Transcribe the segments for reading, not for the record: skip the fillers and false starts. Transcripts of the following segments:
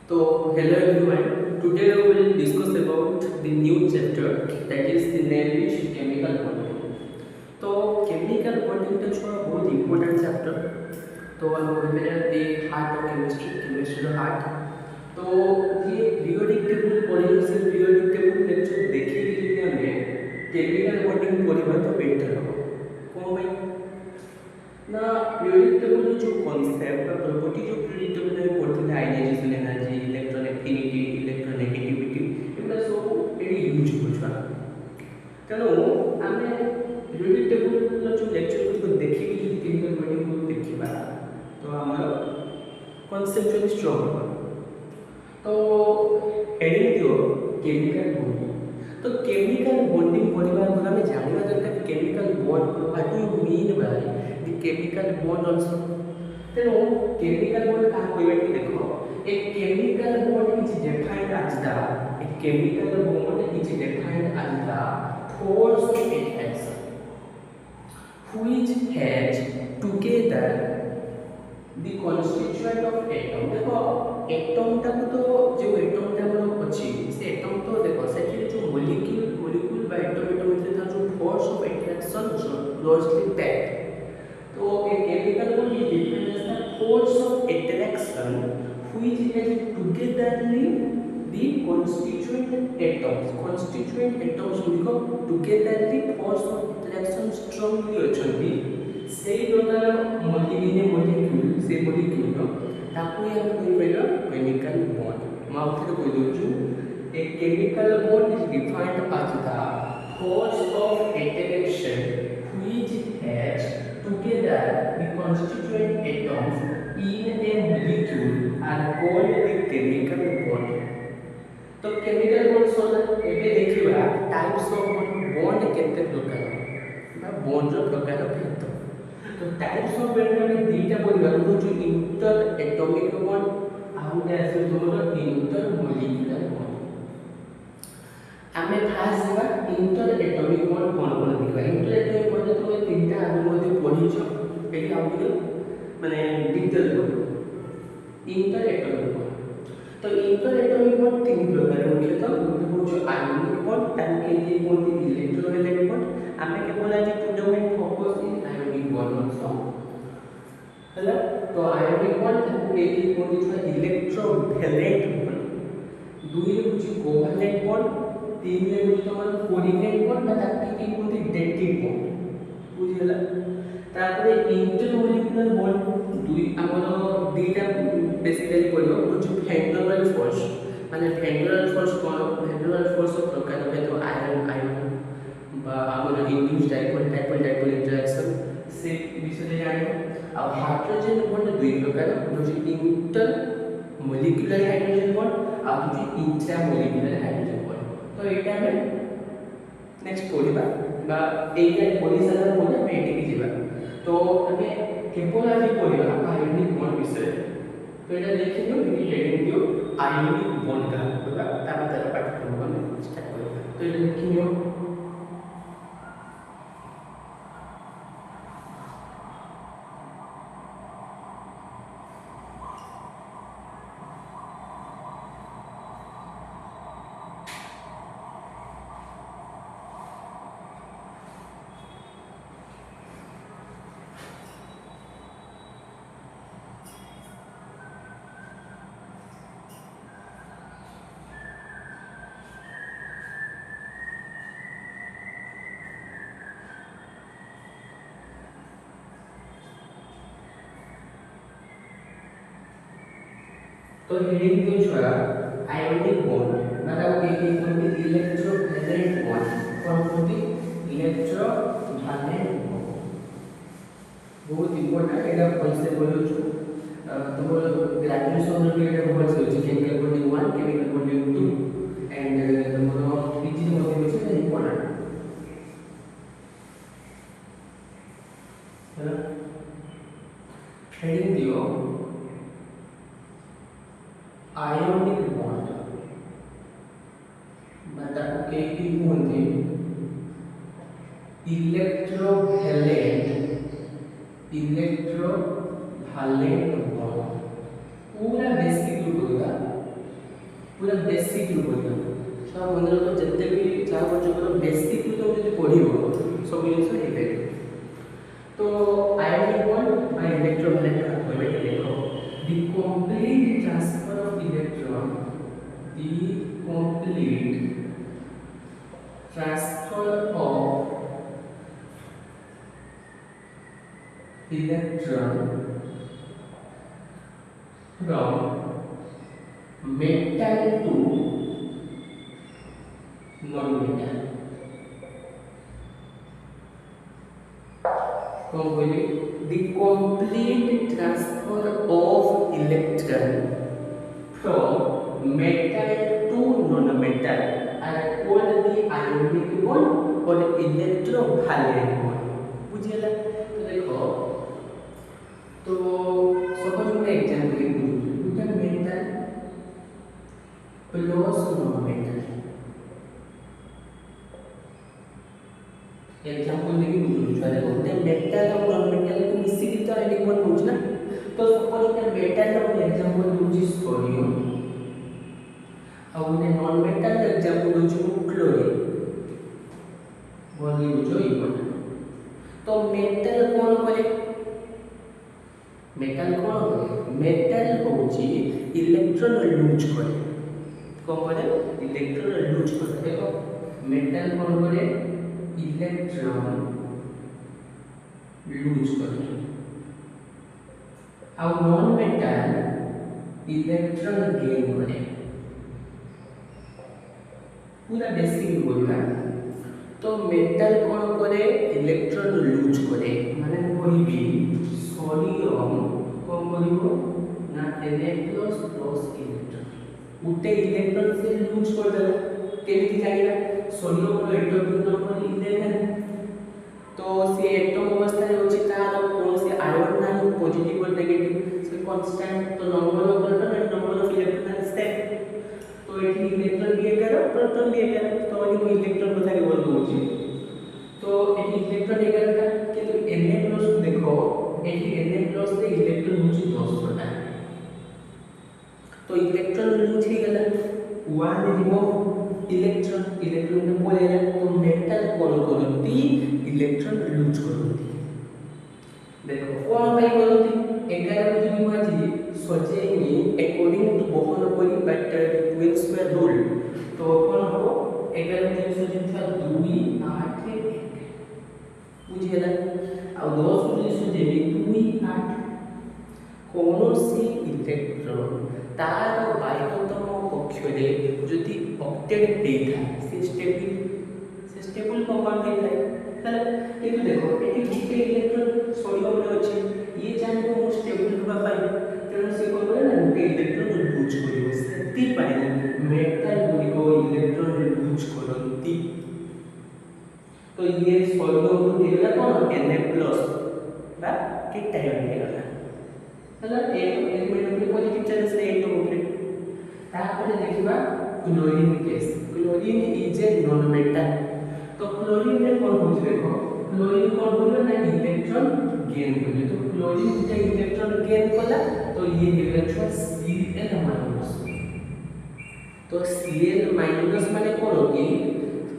So, hello everyone. Today we will discuss about the new chapter that is the name is chemical bonding. तो chemical bonding तो छोड़ा बहुत important chapter. तो हम बोलते हैं the heart of chemistry, chemistry का heart. तो ये periodic table पढ़ने से periodic table lecture देखी कि हमें chemical bonding पढ़ी तो better हो. कौन भाई? ना periodic table जो concept का property जो periodic table में पढ़ते हैं ionization energy, electron affinity, electronegativity एगुड़ा सब एडी यूज होछा तेणु आमे periodic table जो lecture को देखि कि जो chemical bonding को देखिबा तो हमर conceptually strong हो तो heading दियो chemical bonding तो chemical bonding पढ़िबा गुला में जानिबा दरकार chemical bond what do you mean by the chemical bond also तेणु chemical bond का कोई भी देखो a chemical bond is defined as the a chemical bond is defined as the force of attraction which has together the constituent of atom देखो atom तक तो जो atom तक अच्छी से एटम तो देखो सेठी जो मॉलिक्यूल बाय एटम में था जो force of attraction closely packed तो a chemical bond is defined as the force of attraction which has togetherly the constituent atoms गुड़िक togetherly force of attraction strongly अछंती से प्रकार मॉलिक्यूल से मॉलिक्यूल ताकू हम कहि परियो केमिकल बॉन्ड माउथ को दोछु a chemical bond is defined as the force of attraction which has together the constituent atoms in a molecule are called the chemical bond तो chemical bond सोना एबे देखिबा टाइप्स ऑफ बॉन्ड केते प्रकार बा bond रो प्रकार भेद तो टाइप्स ऑफ बॉन्ड में दीटा बोलबा जो इंटर एटॉमिक बॉन्ड आ उडे आसे तोमर इंटर मॉलिक्यूलर बॉन्ड आमे फास्ट जेबा इंटर एटॉमिक बॉन्ड कोन देखबा इंटर एटॉमिक बॉन्ड तो तीनटा आमे मध्ये पढिছো एटी आउटे माने डिटेल बोल इंटर एटॉमिक बॉन्ड तो इंटर एटॉमिक बॉन्ड तीन प्रकार मुख्यतः गोटे होछ आयनिक बॉन्ड ताके लिए कोनती इलेक्ट्रोवैलेंट बॉन्ड आमे केवल आज today we focus in ionic bond also हला तो आयनिक बॉन्ड ताको एटी कोनती छ इलेक्ट्रोवैलेंट बॉन्ड दुई होछ कोवैलेंट बॉन्ड तीन रे होछ तमन कोरिलेंट बॉन्ड ताके की कोनती डेटिक बॉन्ड बुझिला तापरे इंटरमॉलिक्यूलर बॉन्ड दुई हमर दुईटा बेसिकली पड़ियो होछ फेडरल फोर्स माने फेडरल फोर्स कोन फेडरल फोर्स प्रकार भेद आयरन बा हमर इंड्यूस डाइपोल इंटरेक्शन से विषय जानियो आ हाइड्रोजन बॉन्ड दुई प्रकार होछ इंटर मॉलिक्यूलर हाइड्रोजन बॉन्ड आ होछ इंट्रा मॉलिक्यूलर हाइड्रोजन बॉन्ड तो एटा में नेक्स्ट पढिबा बा एटा पढि सारा पढे में एटी जिबा तो हमें केवल आज पढिबा आयनिक बॉन्ड विषय तो एटा देखियो कि हेडिंग दियो आयनिक बॉन्ड का होगा तार तार पाठ्यक्रम में स्टार्ट करियो तो एटा देखियो तो हेडिंग जो छोड़ा आयोनिक बॉन्ड मतलब के कोनती इलेक्ट्रोवैलेंट बॉन्ड कोनती इलेक्ट्रोवैलेंट बॉन्ड बहुत इंपोर्टेंट एटा कॉन्सेप्ट बोलो छु तमरो ग्रेजुएशन रे एटा बहुत होछि chemical bonding 1 chemical bonding 2 and तमरो पीजी मध्ये होछि इंपोर्टेंट है हेडिंग दियो आयोनिक बॉन्ड मतलब के की होती इलेक्ट्रोवैलेंट बॉन्ड पूरा बेसिक होगा पूरा बेसिक रु पढ़ा छुआ मन रख जिते भी जहाँ पर्यटन बेसिक रु तुम जो पढ़ सब जिन हो पार तो आयोनिक बॉन्ड बाय इलेक्ट्रोमैग्नेटिक देखो the complete transfer of electron the complete transfer of electron from metal to non-metal the complete transfer of electron from metal to non-metal are called the ionic bond or electrovalent bond बुझिएला तो देखो तो suppose मैं example लिखूं दुटा metal plus non-metal example देखि बुझुछा देखो ते metal और नॉन मेटल को मिसी के तो आइडिक बॉन्ड होछ ना तो सपोज ते मेटल और एग्जांपल दूची सोडियम और ने नॉन मेटल एग्जांपल दूची क्लोरीन बोली बुझो ई बॉन्ड तो मेटल कोन करे मेटल होची इलेक्ट्रॉन लूज करे कोन करे इलेक्ट्रॉन लूज करे देखो मेटल कोन करे इलेक्ट्रॉन लूज करे और नॉन मेटल इलेक्ट्रॉन गेन करे पूरा बेसिक बोलबा तो मेटल कोन करे इलेक्ट्रॉन लूज करे माने कहबी सोडियम कोन करिवो ना Na प्लस इलेक्ट्रॉन उटे इलेक्ट्रॉन से लूज कर देला केमिति जानिबा सोडियम रो एटॉमिक नंबर 11 तो से एटम अवस्था रे होची तार कोन से आयन ना पॉजिटिव और नेगेटिव से कांस्टेंट तो number of proton and number of electron same तो एठी इलेक्ट्रॉन भी 11 प्रोटॉन भी 11 तो एठी इलेक्ट्रॉन बता के बोल दोची तो एठी इलेक्ट्रॉन 11 का किंतु Na+ देखो एठी Na+ से इलेक्ट्रॉन होची 10 बटा तो इलेक्ट्रॉन लूज ही गला वन रिमूव इलेक्ट्रॉन ने बोले तो मेटल कोन करती इलेक्ट्रॉन लूज करती देखो कोन भाई करती 11 जो माजी सजेनी according to Bohr but twelve square rule तो कोन हो 11 जो सजेन था 2 8 1 बुझिएला आ 10 जो सजेनी 2 8 कौनसी इलेक्ट्रॉन तार बाह्यतम कक्षरे जदि ऑक्टेट देता से स्टेबल कंपाउंड देता है लेकिन देखो एटी गुटे इलेक्ट्रॉन सोडियम रे अछि ये जान को स्टेबल होबा पाई तेनो से को ना गुटे इलेक्ट्रॉन लूज करियो सेति पाई मेटल गुडी को इलेक्ट्रॉन लूज करंती तो ये सोडियम को देला कोन Na+ बा केटायन हेगला हला एलिमेंट में पॉजिटिव चार्ज से एटम ऊपर तापर देखिबा chlorine case chlorine is a non metal तो क्लोरीन रे कोन होछ देखो क्लोरीन कोन होलो ना इलेक्ट्रॉन गेन करे तो क्लोरीन जे इलेक्ट्रॉन गेन कला तो ये इलेक्ट्रॉन Cl- तो Cl- माने कोन कि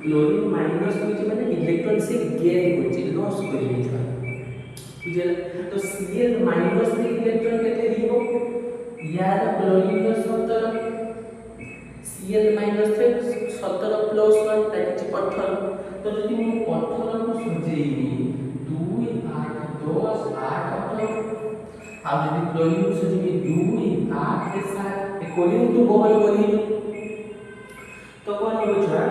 क्लोरीन माइनस होछ माने इलेक्ट्रॉन से गेन होछ लॉस करि छ बुझल तो Cl- में इलेक्ट्रॉन केते दिबो यार क्लोरीन रो 17 Cl- रे 17 + 1 दैट इज 18 तो यदि मैं 18 को सजेइनी 2 8 10 8 18 अब यदि क्लोरीन को सजेइनी 2 8 के साथ अकॉर्डिंग टू बोहर बोली तो कोन हो छा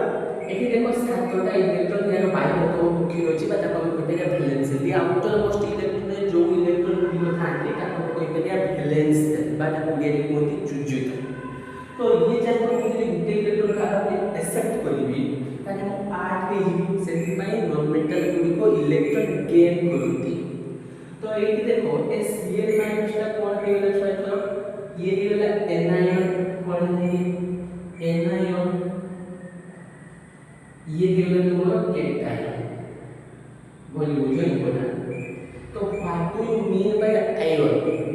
एठी देखो 7टा इलेक्ट्रॉन यार बाहर तो मुख्य होची बा ताको कहते वैलेंस दि आउटर मोस्ट इलेक्ट्रॉन जो इलेक्ट्रॉन गुडी थाते ताको कहते वैलेंस बा ताको गेन कोती चुजुत तो ये जान को मुझे गुटे इलेक्ट्रॉन का एक्सेप्ट करबी ताने मो 8 रे ही सेति पई नॉन मेटल गुडी को इलेक्ट्रॉन गेन करती तो एठी देखो Cl- टा कोन हेला छात्र ये हेला एनायन कोन है एनायन ये हेला तुम्हारा कैटायन बोली बुझो इम्पोर्टेंट तो what do you mean by ion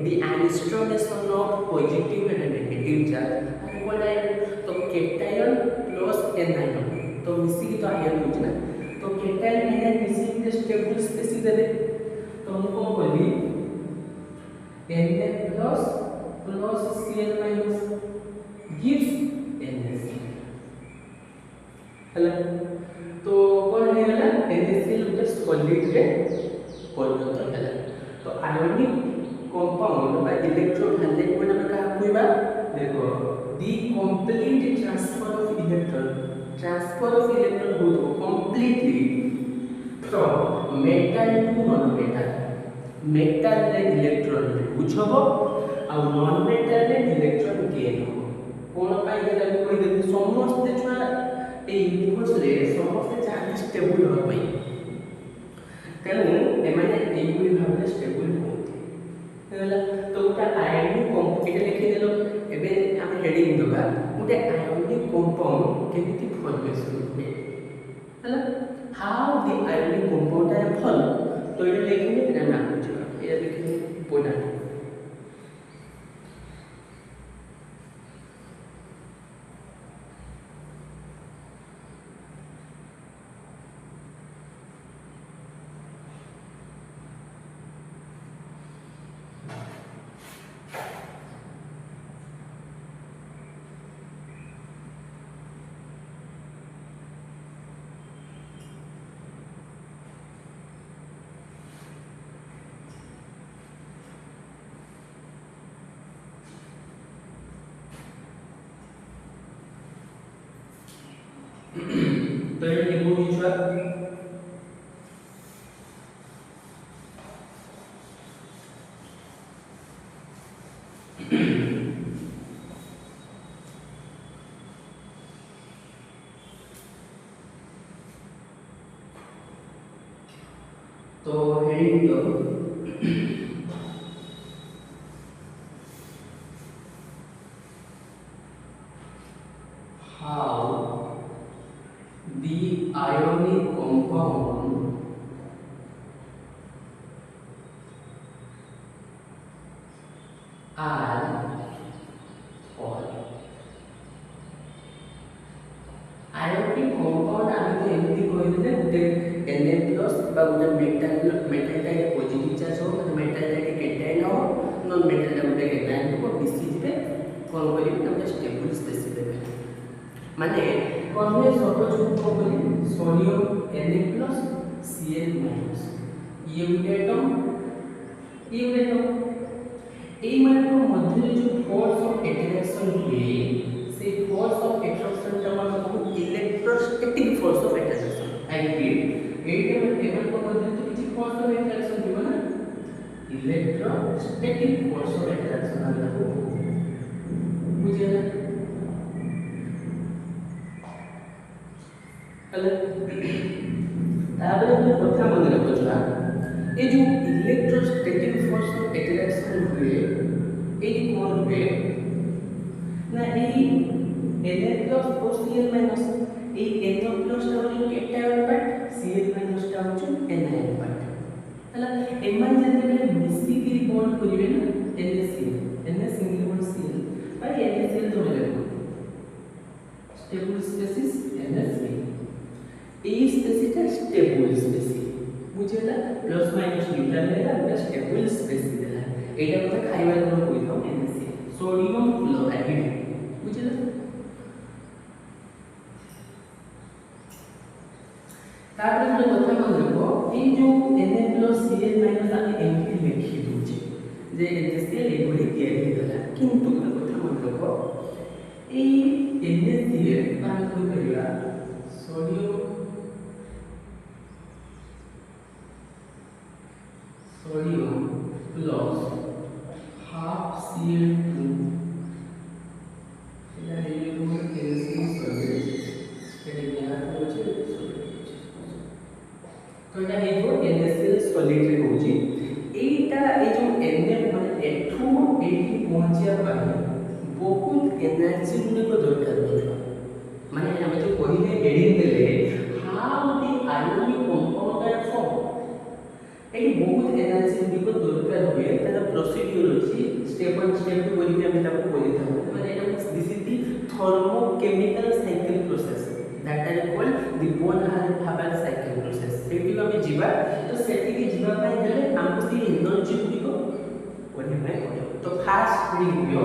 the एंगस्ट्रोमेशन of positive and negative charge कोन आयन तो कैटायन प्लस एनायन तो मिसी तो आयन होछ ना तो कैटायन एनायन मिसी के स्टेबल स्पेसिस देबे तो हम कोन करबी Na plus plus Cl minus gives NaCl ହେଲା तो कोन हेला NaCl गुटे सॉलिड रे परिणत ହେଲା तो आयोनिक कंपाउंड बा इलेक्ट्रोड हाइलाइट कोन हम का कहबा देखो the complete transfer of electron हो completely from metal to non metal metal रे इलेक्ट्रॉन लूज हो आ नॉन मेटल रे इलेक्ट्रॉन गेन हो कोन पाई गेला कोइ दे समस्त छुआ ए यूनिवर्स रे समस्त चार्ज स्टेबल हो पई तेनु एमाने एइबुली भाबले स्टेबल होते होला तो उटा आयनिक कंपाउंड लिखि देलो एबे हम हेडिंग दबा उटा आयनिक कंपाउंड केमिति फॉर्मेशन हुए होला how the ionic compound are form तो ये लिखिने तेरा नाम छ ये लिखिने पोना तो ये लिखो छुआ तो हेडिंग दो ionic compound are formed ionic compound आमे तो एमती कहले गुटे Na प्लस बा गुटे मेटल टा पॉजिटिव चार्ज हो मतलब मेटल टा कैटायन हो नॉन मेटल टा गुटे एनायन हो मिसी जिवे कोन करिवे तमे स्टेबल स्पेसिस देबे माने कोन में सर्वोच्च को बोली सोडियम Na Cl ये एटम ए माने मध्य जो फोर्स ऑफ अट्रैक्शन हुए से फोर्स ऑफ अट्रैक्शन ता मतलब electrostatic force of attraction I repeat एटा में एमन को मध्य तो किसी फोर्स ऑफ अट्रैक्शन दिबो ना इलेक्ट्रोस्टैटिक फोर्स ऑफ अट्रैक्शन आला हो बुझे ना ताबे हम कथा मन रखछला ए जो इलेक्ट्रोस्टैटिक फोर्स ऑफ अट्रैक्शन हुए ए कोन हुए ना ए Na plus Cl minus ए Na plus टा हो कैटायन पार्ट Cl minus टा हो एनायन पार्ट हला एमान जते बेले मिसी की बॉन्ड करिवे ना Na single bond Cl by NaCl तो लेबो स्टेबल स्पेसिस NaCl ए स्पेसिस स्टेबल स्पेसिस बुझेला प्लस माइनस न्यूट्रल है ना स्टेबल स्पेसिस देला एटा मतलब खाइबा कोन कोइ थाउ NaCl सोडियम क्लोराइड बुझेला तापर हम कथा मन रखो ए जो Na Cl माइनस आके एमपी लिखि दोचे जे NaCl एबोली तयारी होला किंतु कथा मन रखो ए NaCl मान कोइ करिया सोडियम plus half Cl2 এটা এই রকম NaCl সলিড এটা কেনা হচ্ছে তো এটা হেইবো NaCl সলিড রে होची এইটা এই যে Na মানে এঠু এইটি পৌঁছিয়া পাই বহুত এনার্জি গুলো দরকার হচ্ছে মানে আমি যে কইলে হেডিং দেলে how the ionic compound are form এই বহুত এনার্জি গুলো দরকার হয় তার প্রসিডিউর আছে step 1 step 2 बोलिके আমি তাকে বলি থাকব মানে এটা this is the thermochemical cycle process that are called the Born-Haber cycle process সেটি আমি ଯିବା তো সেটিকে ଯିବା ପାଇଁ ହେଲେ ଆମକୁ ସେ ଏନର୍ଜି ଗୁଡ଼ିକ ପଢିବା ପାଇଁ ପଡ଼ିବ ତ ଫାଷ୍ଟ ପଢିବ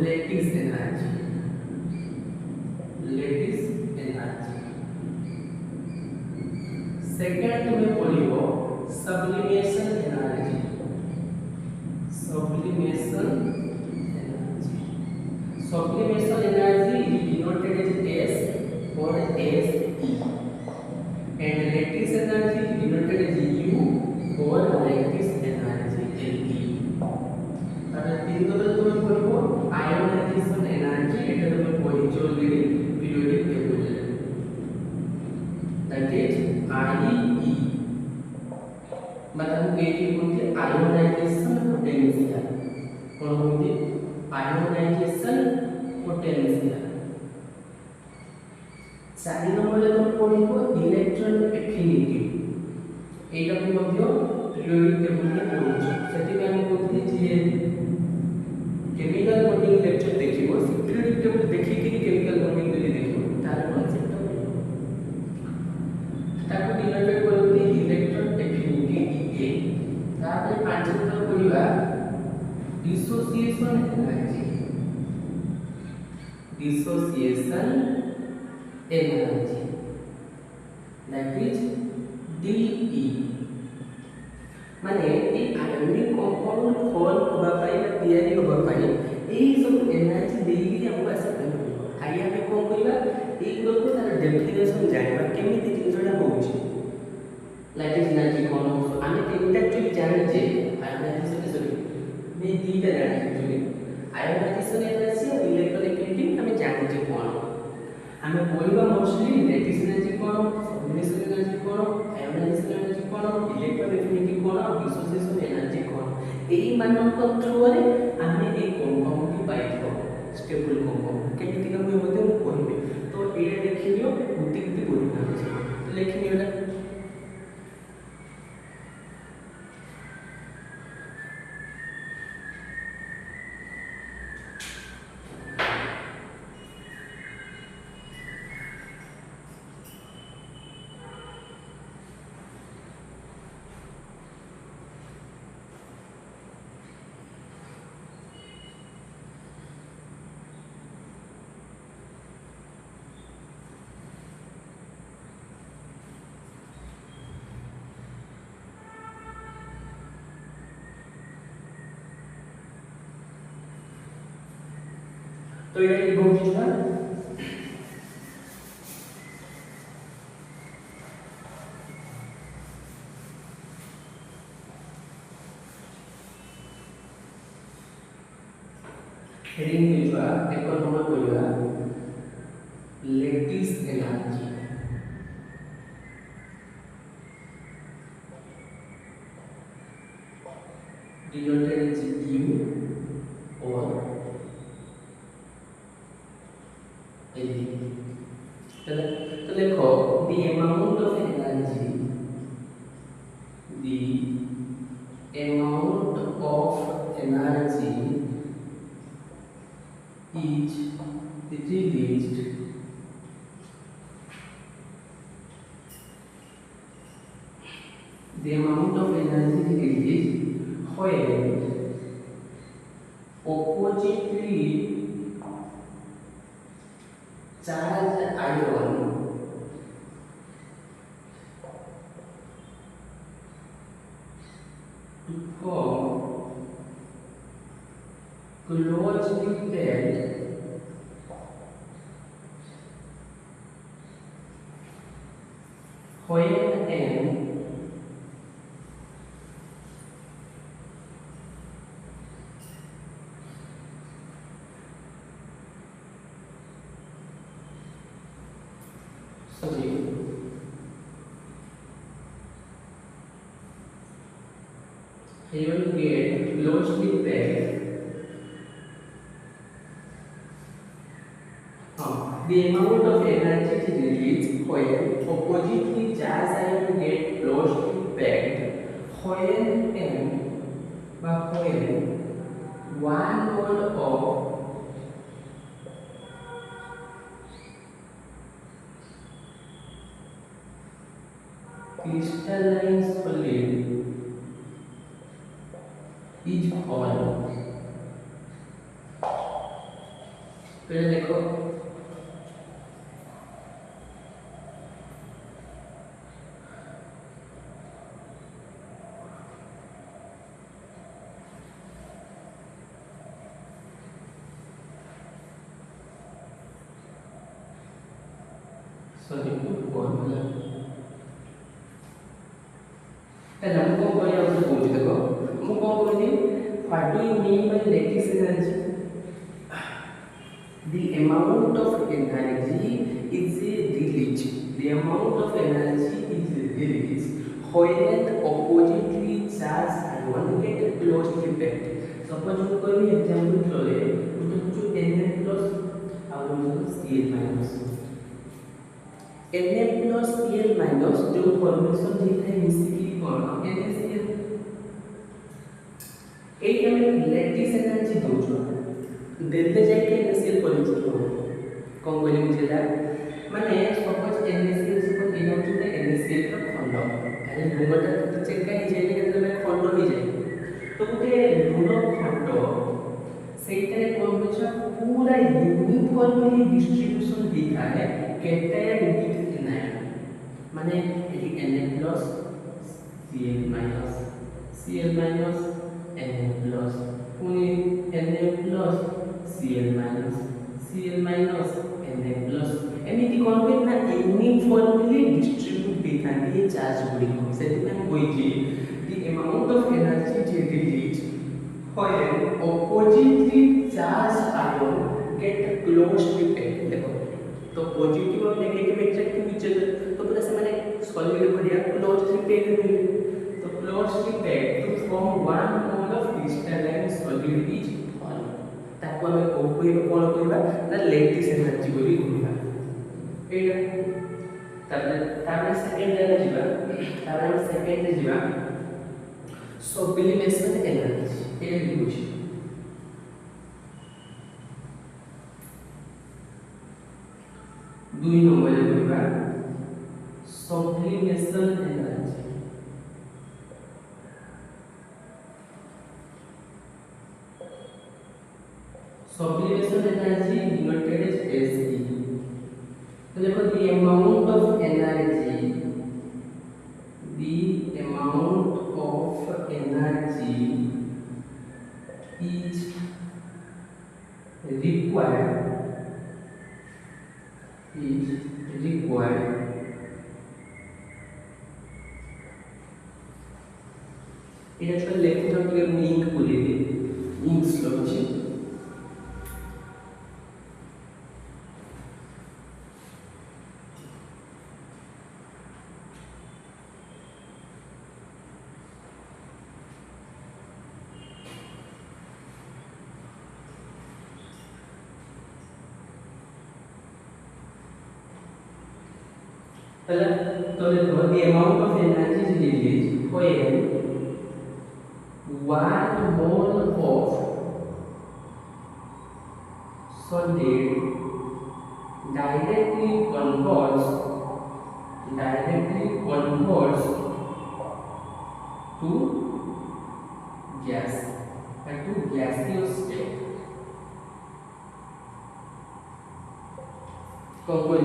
lattice energy सेकंड तुम्हें पढ़िबो sublimation energy is denoted as S or SE and lattice energy is denoted as U or lattice energy LE তাহলে তিন নম্বরে তুমি পড়িবো ionization energy এটা তুমি পড়িছো already periodic table that is IE मतलब एटी होती है आयोनाइजेशन पोटेंशियल कौन होती है आयोनाइजेशन पोटेंशियल चारि नंबर रे तुम पढिबो इलेक्ट्रॉन एफिनिटी एटा भी मध्य पीरियोडिक टेबल में पढिছো सेति में हम कहते जे केमिकल बॉन्डिंग लेक्चर देखिबो पीरियोडिक टेबल देखि कि केमिकल बॉन्डिंग जदी देखिबो तार कॉन्सेप्ट ताको डिनोटेड करते इलेक्ट्रॉन एफिनिटी ए तापर पांच नंबर पढिबा dissociation energy that is DE माने ए आयोनिक कंपाउंड फॉर्म होबा पाई ना तैयारी होबा पाई एही सब एनर्जी देई हमको आसे आइ हम कोन करिबा ए गुलो को तार डेफिनेशन जानिबा केमिति जिनसडा होउची लाइटिस एनर्जी कोन आमे तीनटा एक्चुअली जानि जे आयोनाइजेशन सॉरी मे दीटा जानि एक्चुअली आयोनाइजेशन एनर्जी और इलेक्ट्रोनेगेटिव हमें जानि जे कोन हमें बोलबा मोस्टली लैटिस एनर्जी कोन सबलिमेशन एनर्जी कोन आयोनाइजेशन एनर्जी कोन इलेक्ट्रोनेगेटिव कोन डिसोसिएशन एनर्जी कोन एही मानक थ्रू रे हमें ए कंपाउंड की पाइथो स्टेबल कंपाउंड केमिति का मैं मते कहबे तो एटा देखियो गुटी गुटी बोली ना तो लिखियो एटा तो ये लिखो कितना हेडिंग लिखवा एक नंबर बोलवा lattice energy denoted as U or तो लिखो the amount of energy is released the amount of energy released when oppositely charged ion to form closely packed when n you will get closely packed the amount of energy is released when oppositely charged ion get closely packed when n by when one mole of crystalline solid is hollow। पहले देखो sorry formula पहले हमको कोई आपको पूछ देखो हम कौन बोलते what do you mean bye lattice energy the amount of energy is released the amount of energy is released when oppositely charged ion get close to impact suppose हम कोई भी एग्जांपल ले तो कुछ Na plus और Cl minus Na plus Cl minus जो formation देता है मिसकी कौन NaCl एक हमें लैटिस एनर्जी दो देते जाए कि NaCl पॉजिटिव हो कौन बोले मुझे ला माने सपोज NaCl सपोज इन होते हैं NaCl का खंड अरे लुणटा तो चेक का ही जाए कि मैं खंड हो जाए तो गोटे लुण खंड सेटारे कोन होचा पूरा यूनिफॉर्मली डिस्ट्रीब्यूशन दिखा है कैटायन विथ एनायन माने eighty Na plus Cl minus Na plus पुनी Na plus Cl minus Na plus एमिति कोन होय ना यूनिफॉर्मली डिस्ट्रीब्यूट दिखा ये चार्ज गुडी को सेति में कोई जी द अमाउंट ऑफ एनर्जी जे release when oppositely charged ion get close to impact देखो तो पॉजिटिव और नेगेटिव एट्रैक्ट ईच अदर तो पूरा से मैंने सॉलिड बढ़िया क्लोज इम्पैक्ट मिले तो close impact to form one mole of crystalline solid is hollow ताको हमें कोन कहबा ना लैटिस एनर्जी बोली कहबा एटा तापर सेकंड रे जीवा सब्लिमेशन एनर्जी ये लिखुଛି दुई नंबर लिखबा sublimation energy sublimation energy denoted as SE तो देखो the amount of energy is required এটা আসলে লেখা থাকে আমি ইঙ্ক বলে দিই ইঙ্ক লিখছি तो देखो the amount of energy is released when 1 mole of solid directly converts to gas and to gaseous state कौन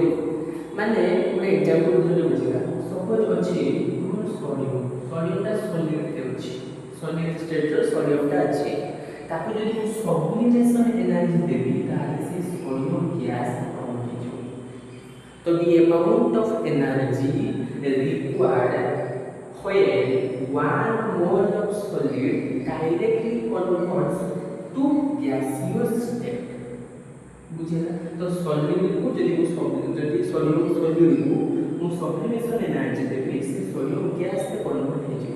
माने ଗୋଟେ एग्जांपल धरि बुझिला सपोज अछि हमर सोडियमटा सॉलिड के अछि सॉलिड स्टेट रो सोडियमटा अछि ताकि जदि हम सब्लिमेशन एनर्जी देबी ताले से सोडियम गैस फॉर्म हो जो तो the amount of energy required when 1 mole of solid directly converts to gaseous state बुझिला तो सॉल्यूट को जदि सोडियम सॉल्यूट को मु सब्लिमेशन एनर्जी देबी से सोडियम गैस से कन्वर्ट हो जाय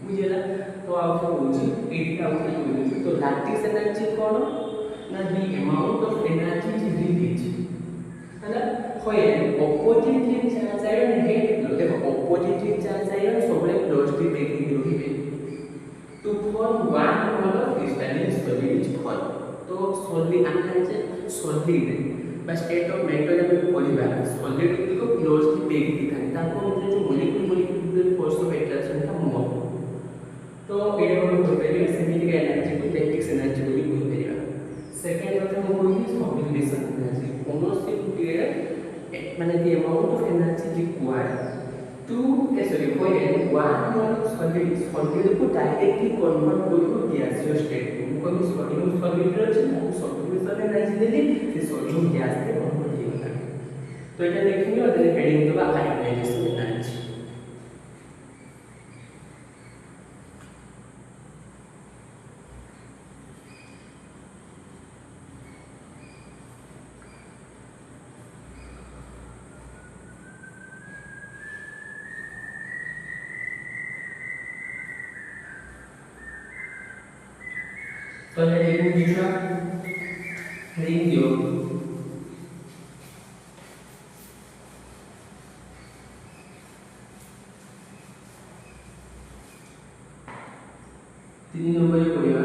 बुझिला तो आउ होची एटा आउ होची तो लैटिस एनर्जी कोन ना the amount of energy is release हैना when oppositely charged ion get देखो oppositely charged ion सबले क्लोज टू बैक रहिबे to form one mole of crystalline solid is hot. तो solid आना है solid बस स्टेट ऑफ मैटर में पढ़िबा solid को क्लोजली पैक दिखाए ताको मतलब जो मोलिक्यूल फोर्स ऑफ अट्रैक्शन का मोल तो एटा को बोलबे सिमेट्रिक एनर्जी को लैटिस एनर्जी बोली बोलबेरिया सेकंड କଥା ମୁଁ କହିବି सब्लिमेशन एनर्जी कोनोसी गुटिए माने the amount of energy required to sorry when one mole of solid को डायरेक्टली कन्वर्ट करियो गैसियस स्टेट को कोन सोडियम सॉलिड अछि ना सब्लिमेशन एनर्जी देली से सोडियम गैस में कन्वर्ट हो गला तो एटा देखियो और हेडिंग दबा आयोनाइजेशन एनर्जी तो हेडिंग दिया हेडिंग दियो 3 नंबर पढ़िया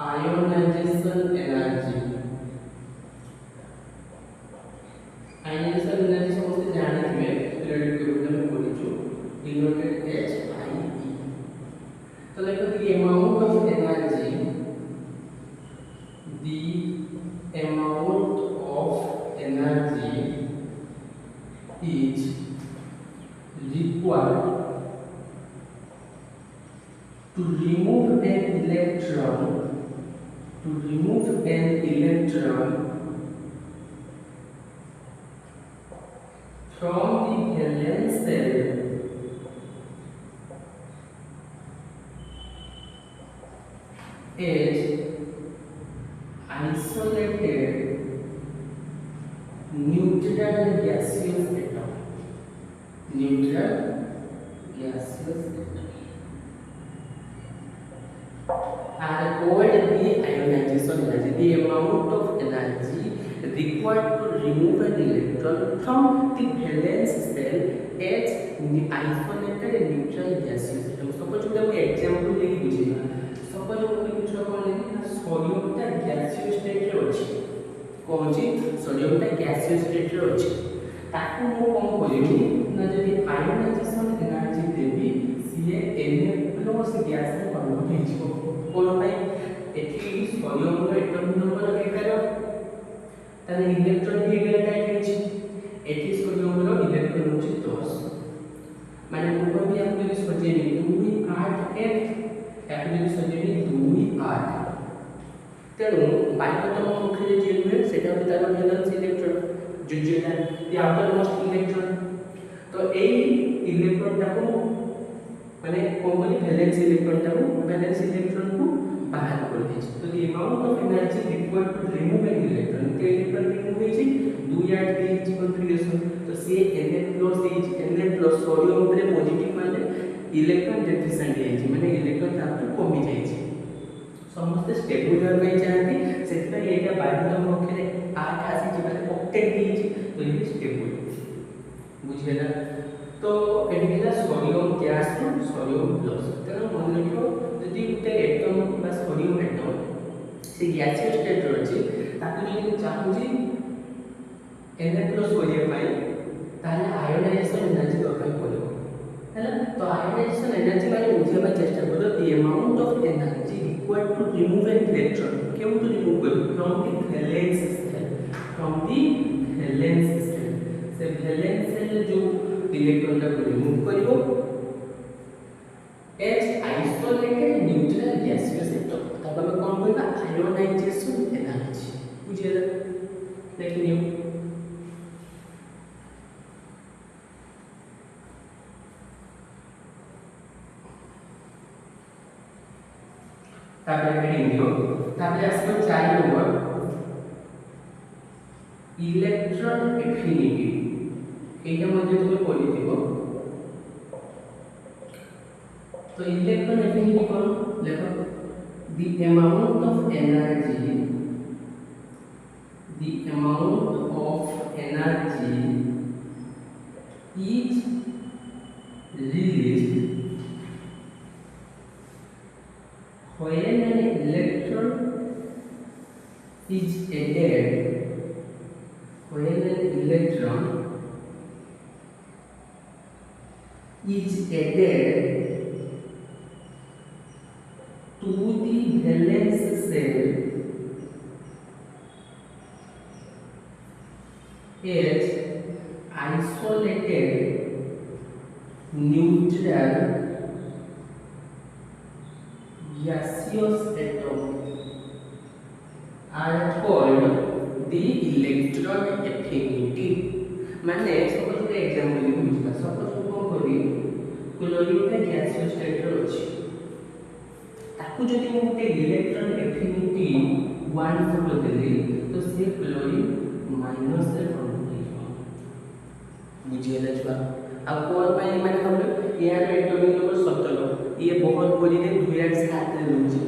आयोनाइजेशन एनर्जी समस्त जानिथिबे पीरियोडिक टेबल में पढ़िछु denoted as IE तो देखो the amount of energy is required to remove an electron from the valence cell is isolated neutral gaseous atom. Are called the ionization energy. The amount of energy required to remove an electron from the valence cell is isolated neutral gaseous atom. Suppose we have example लेके बुझेगा. Suppose we कुछ कौन लेके sodium टा gaseous state रे अछि. कौन छी sodium टा गैसियस स्टेट रे अछि. ताकू मो कोन करिवि ना जदि आयोनाइजेशन एनर्जी देबी सीए Na प्लस गैस रे कन्वर्ट हो जिवो. कोन भाई एठी सोडियम रो एटम नंबर 11 ताने इलेक्ट्रॉन भी 11 टाइप अछि. एठी सोडियम रो इलेक्ट्रॉन अछि 10 माने ऊपर भी हम जदि सोचेबी 2 8 1 याक जदि सोचेबी 2 8 तेणु बाह्यतम मुख्य जे चेन हुए सेटा होता है वैलेंस इलेक्ट्रॉन जो जेटा द आउटर मोस्ट इलेक्ट्रॉन तो ए इलेक्ट्रॉन टाको माने कोन वैलेंस इलेक्ट्रॉन को बाहर कर दे तो the amount of energy required to remove an electron के इलेक्ट्रॉन रिमूव होई छी 2 8 के इच कॉन्फिगरेशन तो से Na+ सोडियम रे पॉजिटिव माने इलेक्ट्रॉन डेफिशिएंट है माने इलेक्ट्रॉन तापर कमी जाय छी समस्त स्टेबल रहबे चाहती सेटा एटा बाह्यतम मुख्य 8 आसी जे माने ऑक्टेट दीची तो ये स्टेबल बुझियला तो एडिला sodium gas to sodium plus तेनो मन रखियो जदि गुटे एटम बा सोडियम एटम से गैसियस स्टेट रहछि ताकु जदि चाहूजी Na+ होइए पाई ताले आयोनाइजेशन एनर्जी दरकार पड़ो हैला तो आयोनाइजेशन एनर्जी माने बुझियबा चेष्टा करो the amount of energy required to remove an electron केउ टू रिमूव करो फ्रॉम द वैलेंस सेल से वैलेंस सेल जो इलेक्ट्रॉन का रिमूव करिवो as isolated neutral gaseous atom तब हम कोन कहबा आयोनाइजेशन एनर्जी बुझियला देखियो तापर हेडिंग दियो तापर आसो 4 नंबर इलेक्ट्रॉन एफिनिटी एटा मध्ये तुम पढिथिबो तो इलेक्ट्रॉन एफिनिटी कोन देखो the amount of energy is released when an electron is added, when an electron is added to the valence shell as isolated neutral gaseous atom are called the electron affinity. माने suppose के example ले बुझबा suppose को करी chlorine का gaseous state अछि ताकू जदि मु गोटे इलेक्ट्रॉन एफिनिटी 1 से बदली तो से क्लोरीन माइनस से बदली बुझिएला छुआ आ कोन पाई माने हम यार एटॉमिक नंबर 17 ये बहुत पॉजिटिव 2 से हाथ ले लुची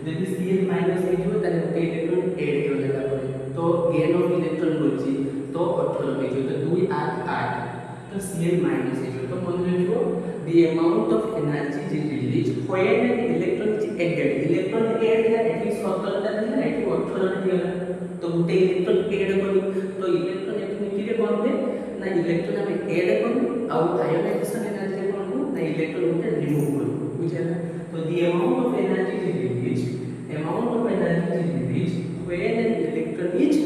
यदि Cl माइनस हे जो ताले गोटे इलेक्ट्रॉन ऐड हो जाला परे तो गेन ऑफ इलेक्ट्रॉन बोलची तो 18 हे जो तो 2 8 8 तो Cl माइनस हे जो तो मन रखियो the amount of energy is released when an electron is added electron add है एटी 17 ता है एटी 18 दिया तो गोटे इलेक्ट्रॉन ऐड करी तो इलेक्ट्रॉन एफिनिटी रे कोन दे ना इलेक्ट्रॉन हम ऐड करू आ आयोनाइजेशन एनर्जी रे कोन ना इलेक्ट्रॉन को रिमूव करू बुझला तो the amount of energy is released when an electron is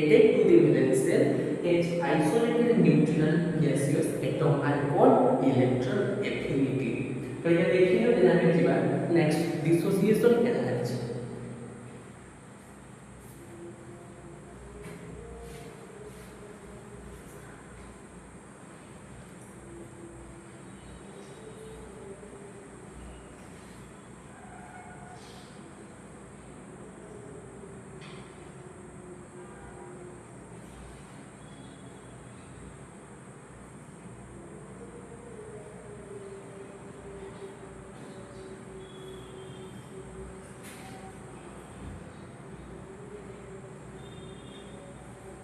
added to the valence shell as isolated neutral gaseous atom are called electron affinity. तो ये देखिए देना है जीवा नेक्स्ट डिसोसिएशन एनर्जी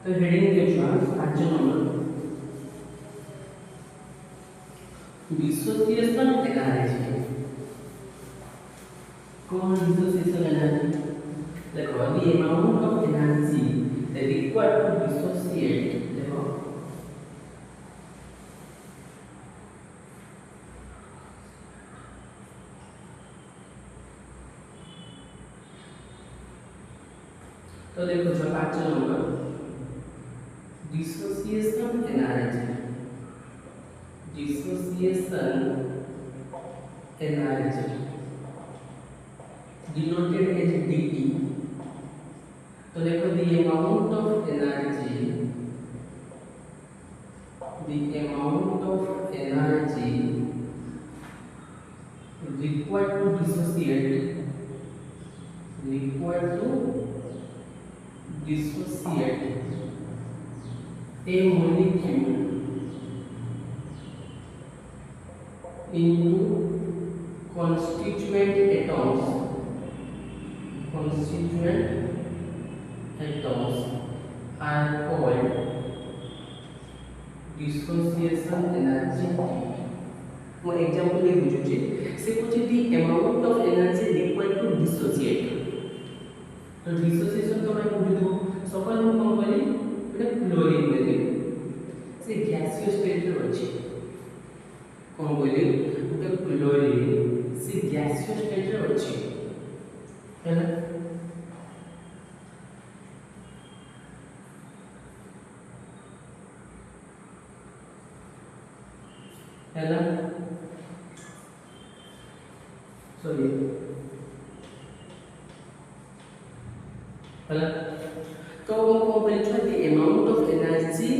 तो हेडिंग देखिए 5 नंबर डिसोसिएशन एनर्जी कौन dissociation energy देखो the amount of energy required to dissociate देखो तो देखो 5 number dissociation energy denoted as dE तो देखो the amount of energy required to dissociate a molecule into constituent atoms are called dissociation energy. मैं example ले बुझुचे से कुछ the amount of energy required to dissociate तो डिसोसिएशन तो मैं बुझु दो सफल हम कोन करी एटा क्लोरीन में दे से गैसियस स्टेट रे अछि कोन बोले एटा क्लोरीन से गैसियस स्टेट रे अछि हैना हैना सॉरी हैना तो वो बोले the amount of energy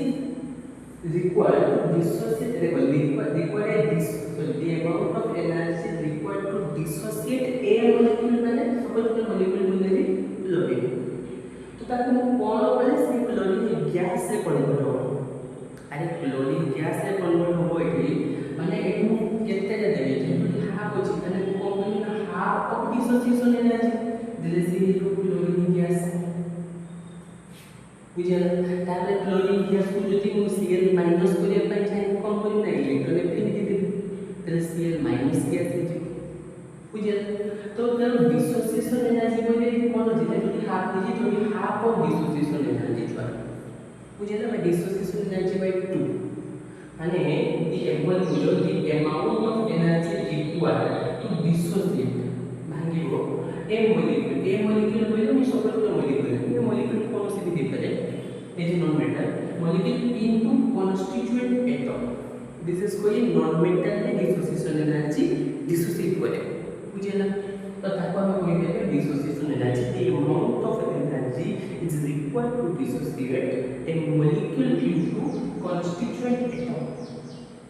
required to dissociate the amount of energy required to dissociate a molecule माने suppose कोई molecule बोले क्लोरीन तो ताको कोन बोले से क्लोरीन गैस से कन्वर्ट हो अरे क्लोरीन गैस से कन्वर्ट हो एठी माने एठू केते जे देबे जेतु हाफ अछि माने कोन बोले ना हाफ ऑफ डिसोसिएशन एनर्जी दिले से क्लोरीन गैस बुझिया ताले क्लोरीन गैस को जति मु Cl माइनस करिया पाइ छै कोन करि ना इलेक्ट्रॉन एफिनिटी देबे of dissociation energy छुआ बुझे ना dissociation energy by 2 અને the equal the amount of energy required to dissociate भांगिबो A molecule बोले मैं सब molecule कौन सी भी देखाले ए जे non metal molecule into constituent atom this is कोई नॉन मेटल ने dissociation energy dissociate करे बुझे ना तो ताको हम कोई कहते हैं dissociation energy the amount of energy is required to dissociate a molecule into constituent atom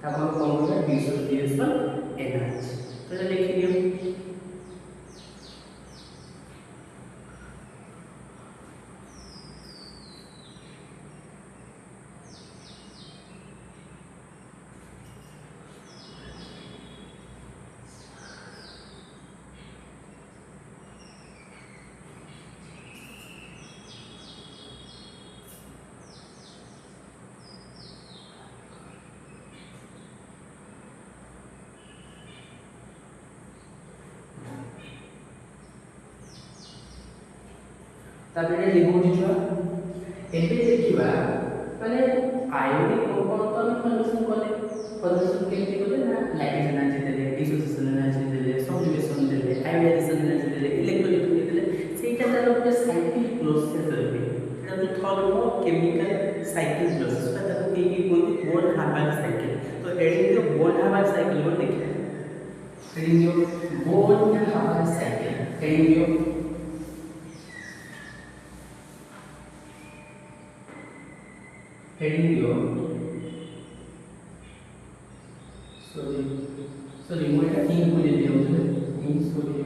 ताको हम कौन कहते हैं dissociation energy तो लिखिए तापरे लिखो छुआ एबे देखिबा माने आयोनिक कंपाउंड तो हम फॉर्मेशन केमति कले ना लाइगेशन एनर्जी देले डिसोसिएशन एनर्जी देले सब्लिमेशन देले आयोनाइजेशन एनर्जी देले इलेक्ट्रोलिटिक देले सेटा तार ऊपर साइकिल प्रोसेस रहबे एटा तो थर्मो केमिकल साइकिल प्रोसेस पता तो के कोनती बोन हार्बर साइकिल तो heading the Born Haber cycle को देखिए heading the Born Haber cycle heading the heading your sorry मोटा तीन को लेते हो तो तीन sorry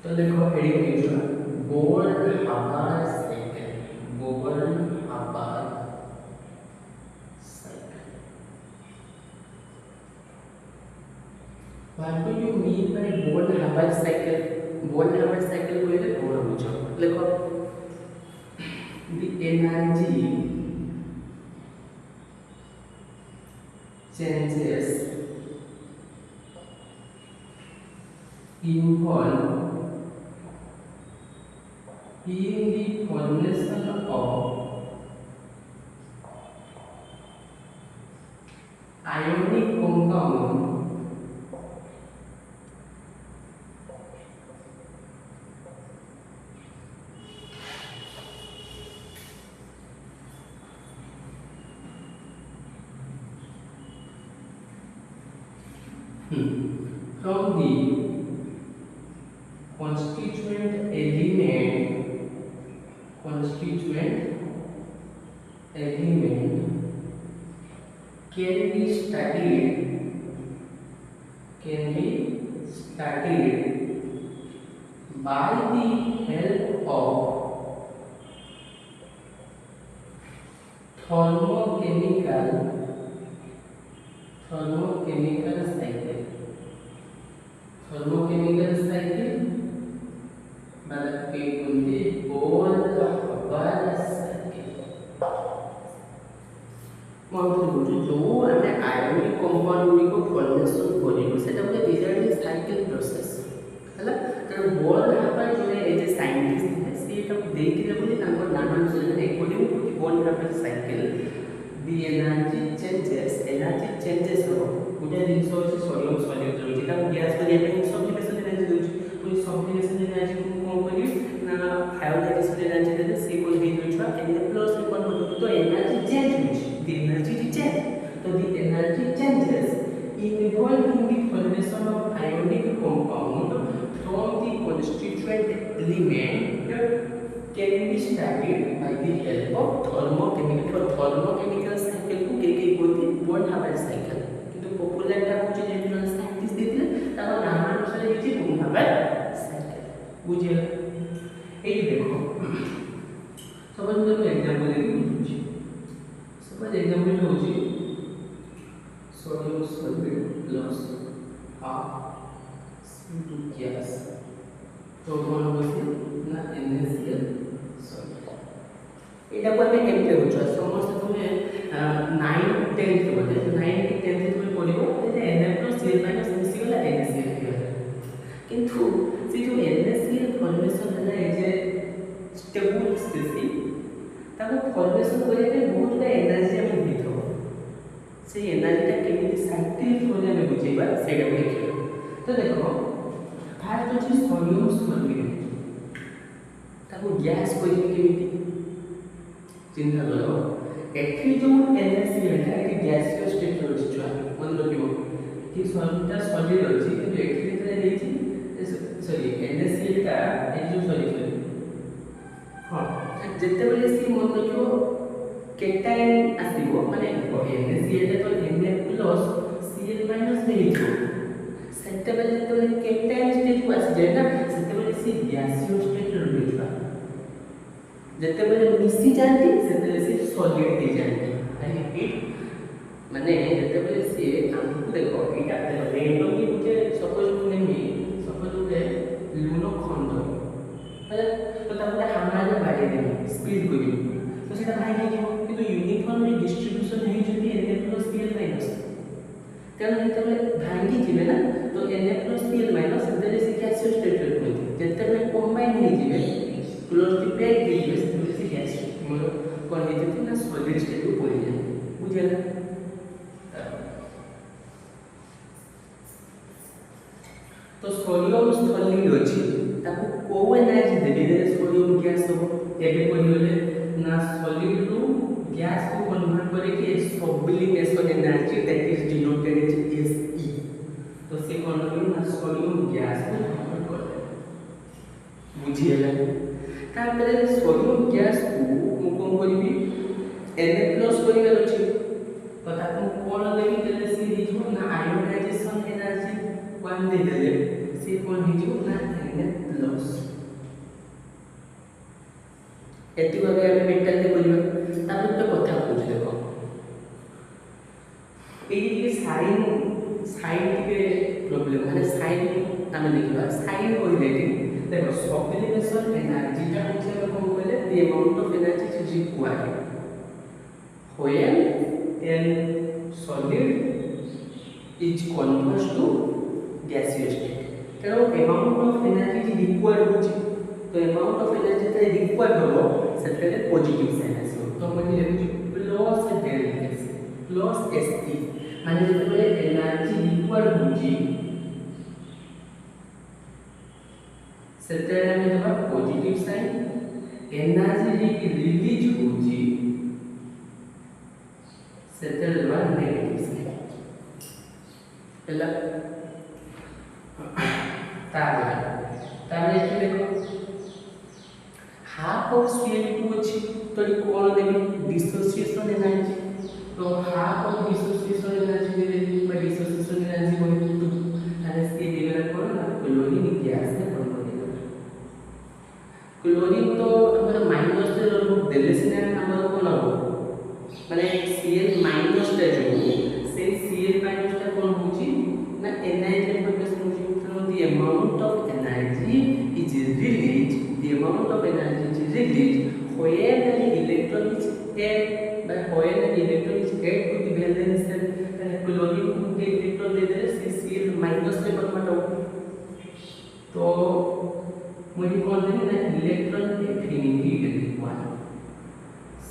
तो देखो हेडिंग नीचे Born Haber cycle Born Haber cycle what do you mean by Born Haber cycle को ये बोन बुझो देखो the energy changes involved in the formation of ionic compound from the constituent element can be studied by the help of thermochemical cycle मतलब के कुंडे बोल Haber cycle मतलब जो हमें आयोनिक कंपाउंड गुडी को फॉर्मेशन करिबो सेटा बोले डिजाइन साइकिल प्रोसेस हला तर बोल हार्बर जो ए जे साइंटिस्ट है सेटा देखिले बोले नंबर नाम सुने according to the Born Haber cycle the energy changes हो गुटे जिंस होची सोडियम सॉल्यूट रहउची ता गैस करिया पे सब्लिमेशन एनर्जी दोची कोई सब्लिमेशन एनर्जी को कोन करी ना हाइड्रोजन एनर्जी देते से कोन भी दोछा एंड प्लस में कोन change. So the energy changes involved in the formation of ionic compound from the constituent element can be studied by the help of thermochemical. Thermochemical cycle को के बोलते बॉन्ड हावर cycle किंतु popular टा होचे जे जन scientist देथिले ताको नाम अनुसार हेची बॉन्ड हावर साइकिल बुझिया एई देखो सपोज मैं एग्जांपल देबी बुझी सपोज एग्जांपल होची sodium sulphate plus half into gas तो कौन होसी ना NaCl सॉल्ट एटा को हमें केमते होछ समस्त तुमे 9 10th बोले 9 की 10th तुमे पढिबो जे NaCl NaCl हेला किंतु से जो NaCl फॉर्मेशन होला ए जे स्टेबल स्थिति ताको फॉर्मेशन करे के बहुत का एनर्जी हम दिथो से एनर्जी ता केमिति साइकिल थ्रू हमें बुझेबा सेटा देखियो तो देखो फास्ट होची सोडियम सल्फेट ताको गैस कोइ केमिति चिंता करो एठी जो NaCl है एठी गैसियस स्टेट होची छुआ मन रखिबो कि सॉल्टटा सॉलिड होची कि एठी जेतले हेची सॉरी NaCl का ए जो सॉरी हां जेते बेले सी मन रखिबो केटायन आसीबो माने NaCl तो Na+Cl- हेइतो सेते बेले तो केटायन स्टेट को आसी जाय ना सेते बेले सी गैसियस स्टेट रहइबा जेते बेले मिसी जानती सेते बेले सी सॉलिड दे जानती आई रिपीट माने जेते बेले सी हमको देखो एटा रेंडमली मुझे सपोज नेमी सपोज मुझे लूनो खंड मतलब तो ताको हमारे बारे में स्पीड करी तो सेटा भाई के किंतु यूनिफॉर्मली डिस्ट्रीब्यूशन हे जति Na+Cl- कारण जेते भांगी जिवे ना तो Na+Cl- सेते से गैसियस स्टेट रहइबो जेते कंबाइन हे जिवे क्लोज टू पैक हे जिवे सेते से गैस मोर कोन हे जति ना सॉलिड स्टेट को पड़ी जाय बुझिया तो सोडियम सॉलिड अछि ताको को एनर्जी देबे दे सोडियम गैस हो एबे कोइले ना सॉलिड टू गैस को कन्वर्ट करे कि sublimation energy that is denoted as Se तो से कोन ना सोडियम गैस को कन्वर्ट करे बुझिएला तापरे सोडियम गैस को मु कोन करिबी Na+ करिवार अछि तो ताको कोन देबी देले से हिजो ना आयोनाइजेशन एनर्जी 1 दे देले से कोन हिजो ना Na+ एति भाबे हम मेटल दे करिबा तापर तो कथा पूछ देखो एई जे साइन के प्रॉब्लम माने साइन हम देखिबा साइन कोरिलेटिंग देखो सब्लिमेशन एनर्जी टा होचे कोन कहले the amount of energy is required when an solid is convert to gaseous state तेरो amount of energy is required होची तो अमाउंट ऑफ एनर्जी ते रिक्वायर्ड हो सेटे पॉजिटिव साइन आसो तो हम लिखु plus del S plus St माने जेते बेले एनर्जी रिक्वायर्ड होची सेटे हम देबा पॉजिटिव साइन एनर्जी रिलीज होची सेटे देबा नेगेटिव साइन एला ताबे देखो हाफ ऑफ Cl2 अछि तो कोन देबी डिसोसिएशन एनर्जी तो हाफ ऑफ डिसोसिएशन एनर्जी देबे बा डिसोसिएशन एनर्जी कोन तो तारे से देबे कोन ना क्लोरीन गैस से कन्वर्ट देबे क्लोरीन तो हमर माइनस से देले से हमर कोन हो माने Cl- टा जो से Cl- टा कोन होची ना एनर्जी प्रोडक्शन होची तो the amount of energy is released the amount of energy is released when an electron is add by when an electron is add to the valence cell then chlorine को के electron दे दे से Cl- में convert हो तो मुझे कौन देना ना इलेक्ट्रॉन एफिनिटी देनी वन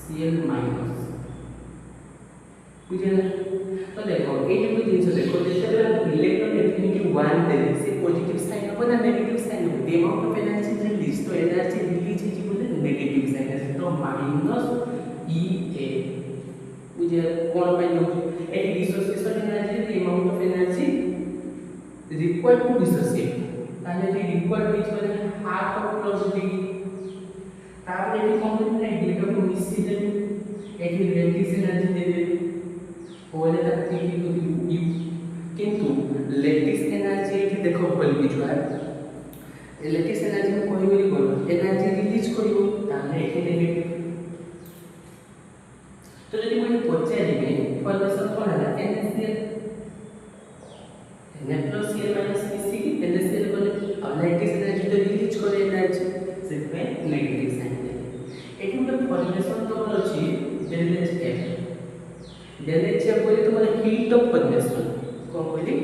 Cl- बुझे तो देखो ये जो जिंस देखो जैसे इलेक्ट्रॉन एफिनिटी 1 देले से पॉजिटिव साइन हो ना नेगेटिव साइन हो the amount of energy release तो एनर्जी रिलीज है बोले नेगेटिव साइन है तो -Ea बुझे ବୁଝିବା କ'ଣ ପାଇଁ ଦେଉଛି ଏଠି dissociation energy the amount of energy required to dissociate ତାହେଲେ ଏଠି ରିକ୍ୱାର୍ଡ ହେଇଯିବ ହାଫ୍ ଅଫ ପ୍ଲସ୍ ଡି ତାପରେ ଏଠି କ'ଣ କରିବେ ନା ଡିଟାକୁ ମିଶି ଦେବେ ଏଠି ଲେଟିସ୍ ଏନର୍ଜି ଦେବେ होले तक ठीक है यू किंतु लेटिस एनर्जी एठी देखो बोली छुआ लेटिस एनर्जी में कोई बोली बोल एनर्जी रिलीज करियो ताने एठी नेगेटिव तो जदि कोई पचारिबे फॉर्मेशन कोन हला NaCl NaCl minus Cl NaCl कोन अब लेटिस एनर्जी तो रिलीज करे एनर्जी से पे नेगेटिव साइन एठी में फॉर्मेशन तो अछि ΔHF ΔHF बोली तो माने हीट ऑफ फॉर्मेशन कोन बोली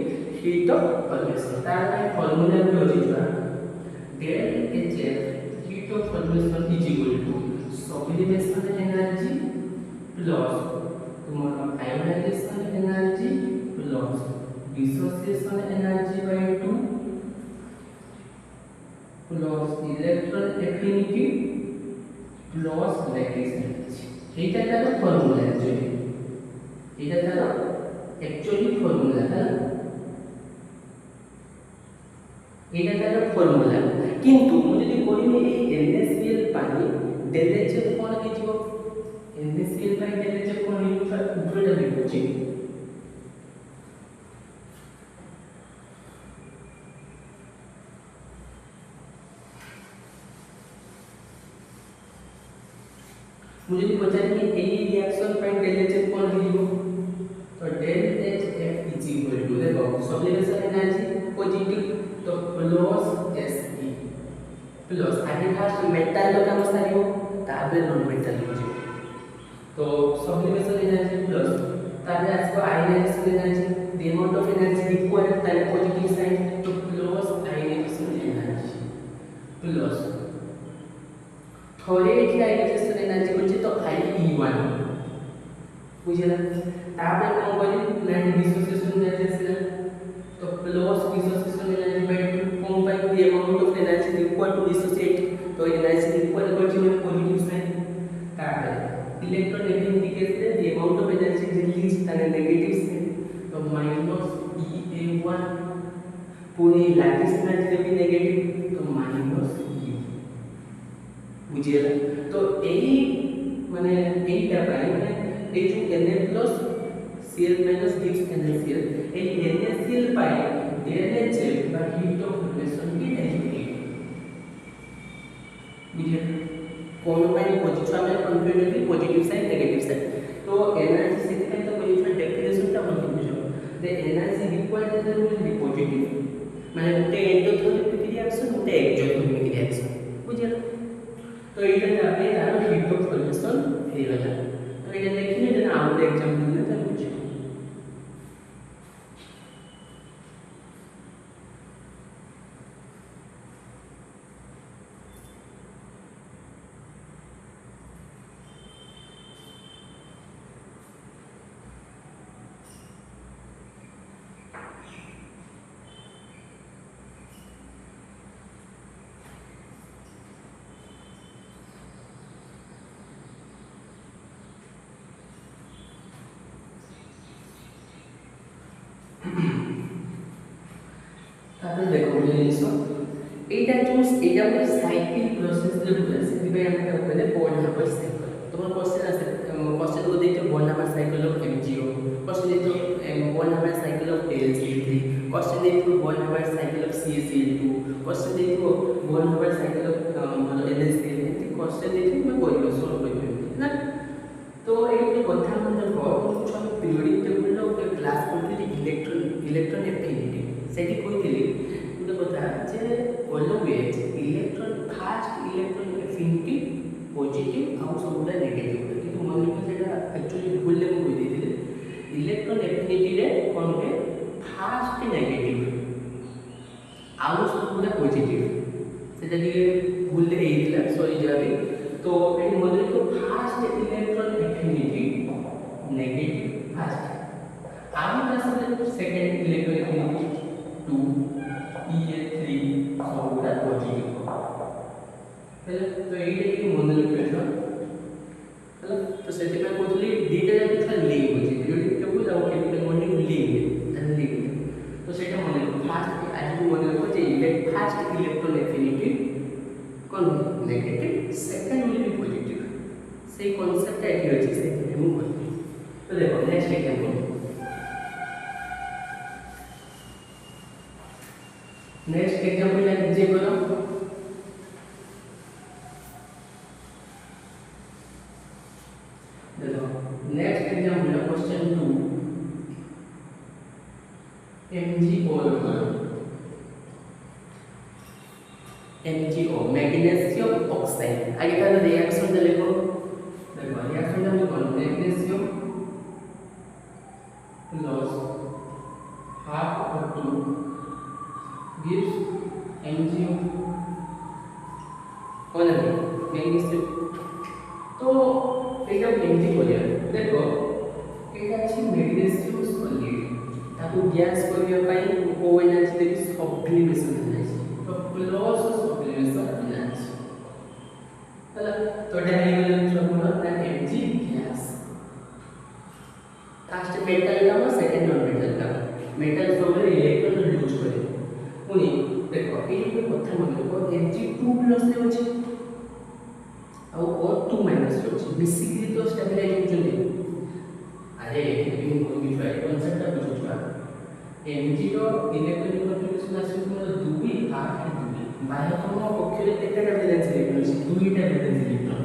हीट ऑफ फॉर्मेशन तार फार्मूला भी अछि छुआ ΔHF heat of formation is equal to sublimation energy plus तुम्हारा ionization energy plus dissociation energy by 2 plus electron affinity plus lattice energy एटा तार फार्मूला एक्चुअली फॉर्मूला है एटा तार फॉर्मूला किंतु मुझे जदि कोइमे ए NaCl पानी ΔHF कोन के जीवो NaCl पानी ΔHF कोन हे ऊपरटा लिखुची मुझे पचारे कि ए रिएक्शन पाई ΔHF कोन के जीवो तो ΔHF इज इक्वल टू देखो सब्लिमेशन एनर्जी पॉजिटिव तो प्लस Se प्लस आगे फास्ट मेटल का काम सारियो ताबे नॉन मेटल हो जे तो सब्लिमेशन एनर्जी प्लस ताबे आसको ionization energy the amount of energy required तारे पॉजिटिव साइन तो प्लस आयनाइजेशन एनर्जी प्लस थोड़े एठी आयनाइजेशन एनर्जी होचे तो I1 बुझिला ताबे कोन बोली नाइन डिसोसिएशन एनर्जी तो प्लस डिसोसिएशन एनर्जी बाय 2 कोन by the amount of energy required to dissociate तो एनर्जी रिक्वायर्ड करछि में पॉजिटिव साइन ताबे इलेक्ट्रॉन एफिनिटी केस रे the amount of energy release ताने नेगेटिव साइन तो माइनस E1 पूरी लैटिस एनर्जी भी नेगेटिव तो माइनस E बुझिला तो एई माने एटा पाई माने ए जो Na plus Cl minus gives NaCl ए NaCl पाई ΔHF बा हीट ऑफ फॉर्मेशन की एनर्जी बुझिए कोन पाई पॉजिटिव में कंफ्यूजन की पॉजिटिव साइड नेगेटिव साइड तो एनर्जी से तो पॉजिटिव डेफिनेशन ता confusion the energy required will be positive माने गुटे एंडोथर्मिक रिएक्शन गुटे एक्सोथर्मिक रिएक्शन बुझिए तो एटा आपने तार हीट ऑफ फॉर्मेशन हे वाला तो ये देखिए जन आउट एग्जांपल में तो कुछ तापर देखो ये लिसो एटा जो साइकिल प्रोसेस रे बोले से दिबे हम का बोले बोर्ड नंबर साइकिल तुम्हारा क्वेश्चन को देते Born Haber cycle of MgO question देते Born Haber cycle of LCl3 question देते Born Haber cycle of CaCl2 question देते Born Haber cycle of NaCl question देते मैं कोई सॉल्व करबे ना तो एक कथा मन देखो हम पीरियोडिक टेबल रो क्लास करते इलेक्ट्रॉन एफिनिटी सेठी कोइथिली गुटे कथा जे always electron first electron affinity positive आउ सबुला नेगेटिव किंतु मन में सेटा एक्चुअली भूल ले को देथिले इलेक्ट्रॉन एफिनिटी रे कोन के फास्ट नेगेटिव आउ सबुला पॉजिटिव सेटा दिए भूल ले हेतिला सॉरी जाबे तो एटी मन को first electron affinity negative first आउ क्लास में सेकंड इलेक्ट्रॉन एफिनिटी 2 E3 सबुला पॉजिटिव तो ये मन रखियो तो से कहते दीटा जाक छुआ लिंक होची पीरियोडिक टेबल और केमिकल बॉन्डिंग लिंक तो सेटा मन फास्ट आज मन रखो जे फर्स्ट इलेक्ट्रॉन एफिनिटी कौन negative second will be positive से कांसेप्ट एठी अछि से हम बोलते तो देखो नेक्स्ट एग्जांपल ला नीचे करो देखो next example question 2 MgO MgO magnesium oxide आगे का रिएक्शन दे देखो रिएक्शन में कौन magnesium plus half O2 gives MgO कौन है मैग्नीशियम तो एटा MgO बोलिया देखो एटा अछि मैग्नीशियम सॉलिड ताको गैस करिया पई O एनर्जी देबी सब्लिमेशन एनर्जी तो प्लस सब्लिमेशन एनर्जी हला तो एटा हे गेलन सबना Mg गैस फर्स्ट मेटल का सेकंड नॉन मेटल का मेटल सब इलेक्ट्रॉन यूज करे पुनी देखो एई कथा मन को Mg2 प्लस ले अछि और O2 माइनस ले अछि मिसिकरी तो स्टेबलाइज होचंदी अरे भी कोई ट्राई कांसेप्ट का बुझुवा Mg तो इलेक्ट्रॉनिक कॉन्ट्रिब्यूशन आसी को 2 8 बायोकम पक्षरे केतेटा बैलेंस इलेक्ट्रॉन अछि 2टा बैलेंस इलेक्ट्रॉन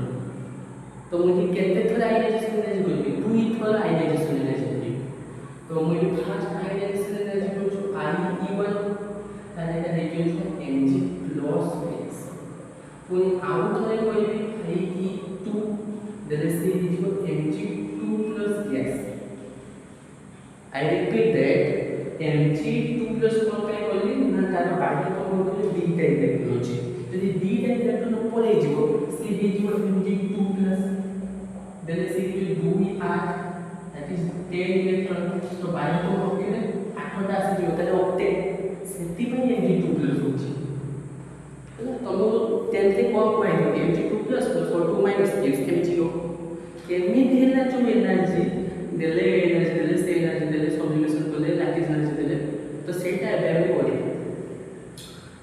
तो मुझे केते थोड़ा आयनाइजेशन एनर्जी करबी 2 थोड़ा आयनाइजेशन एनर्जी करबी तो मुझे फर्स्ट आयनाइजेशन एनर्जी को IE1 ताने का देखियो Mg प्लस x पुनी आउ थोड़े करबी IE2 देले से is Mg2 plus gas I repeat that Mg2 plus कोन पे करली ना तार बाकी तो बोलले बीटा इलेक्ट्रॉन अछि यदि बीटा इलेक्ट्रॉन पळे जीवो से ही जीवो Mg2 प्लस देले से इज 2 8 दैट इज 10 इलेक्ट्रॉन तो बाकी तो बोलले 8 टा आसी जीवो ताले ऑक्टेट सेति पई Mg2 प्लस होछि तो 10 रे कोन पॉइंट Mg2 प्लस और 2 माइनस MgO केमिकल हेला जो एनर्जी देले से एनर्जी देले सब्लिमेशन करले लैटिस एनर्जी देले तो सेटा एबे कोडी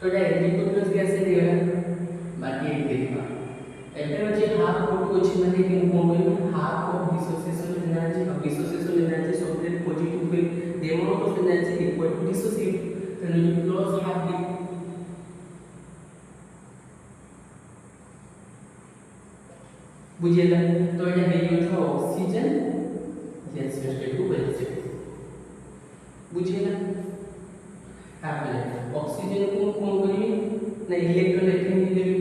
तो एटा Mg2 प्लस गैस से दिया बाकी एक देखा एबे जे हाफ O2 अछि माने कि कोन कोन half of dissociation energy of dissociation energy sublimate positive will the amount of energy equal to dissociate तो प्लस हाफ दी बुझिएला तो एटा हे जो ऑक्सीजन गैस स्टेट को बोलते बुझिएला आपने ऑक्सीजन को कौन करी ना इलेक्ट्रॉन एफिनिटी देबी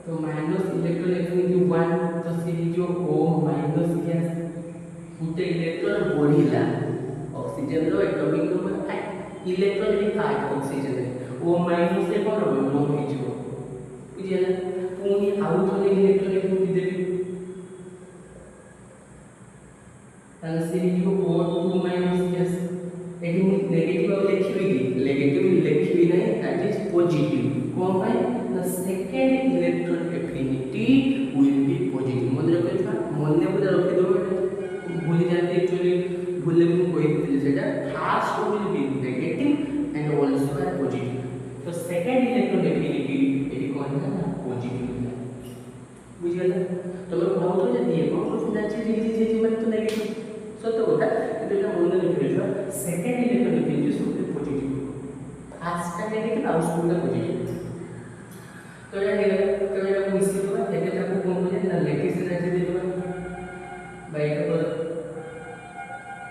तो माइनस इलेक्ट्रॉन एफिनिटी 1 तो से जो O माइनस गैस गुटे इलेक्ट्रॉन बढ़िला ऑक्सीजन रो एटॉमिक नंबर 8 इलेक्ट्रॉन भी 8 ऑक्सीजन है O माइनस से कोन हो नो हो जो बुझिएला पुनी आउ थोड़े इलेक्ट्रॉन एफिनिटी देबी ताले से जो O2 minus gas eighty negative और नेगेटिव लिखिबी नहीं दैट इज पॉजिटिव कोन भाई the second electron affinity will be positive मन रखिबा मन ने पूरा रखि दो भूल जाते एक्चुअली भूल में कोई दिल सेटा first will be negative and also positive तो सेकंड इलेक्ट्रॉन एफिनिटी एटी कोन है पॉजिटिव बुझियला तो मैं बहुत हो जाती है बहुत एनर्जी रिलीज है जो तो नेगेटिव सत्य होता तो এটা মনে রাখবে সেকেন্ড ইলেক্ট্রন এফিনিটি সবচেয়ে পজিটিভ ফার্স্টটা নেগেটিভ আর সেকেন্ডটা পজিটিভ তো এটা মিশিয়ে দেবা এটাকে কোন বলে না ল্যাটিস এনার্জি দিয়ে দেবা বা এটা বল